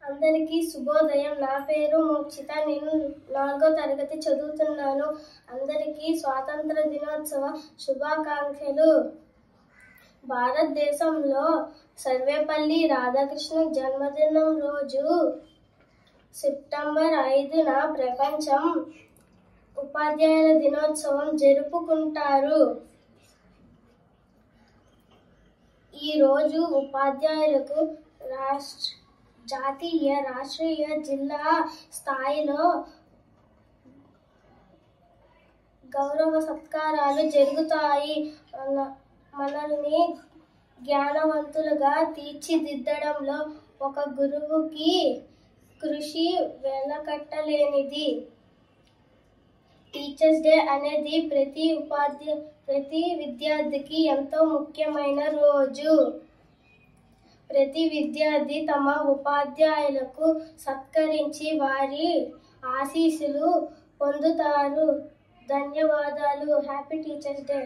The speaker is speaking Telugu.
అందరికీ శుభోదయం. నా పేరు మోక్షిత. నేను 4వ తరగతి చదువుతున్నాను. అందరికీ స్వాతంత్ర దినోత్సవ శుభాకాంక్షలు. భారతదేశంలో సర్వేపల్లి రాధాకృష్ణ జన్మదినం రోజు సెప్టెంబర్ 5న ప్రపంచం ఉపాధ్యాయుల దినోత్సవం జరుపుకుంటారు. ఈ రోజు ఉపాధ్యాయులకు జాతీయ, రాష్ట్రీయ, జిల్లా స్థాయిలో గౌరవ సత్కారాలు జరుగుతాయి. మనల్ని జ్ఞానవంతులుగా తీర్చిదిద్దడంలో ఒక గురువుకి కృషి వెలకట్టలేనిది. టీచర్స్ డే అనేది ప్రతి విద్యార్థికి ఎంతో ముఖ్యమైన రోజు. ప్రతి విద్యార్థి తమ ఉపాధ్యాయులకు సత్కరించి వారి ఆశీస్సులు పొందుతారు. ధన్యవాదాలు. Happy teachers day.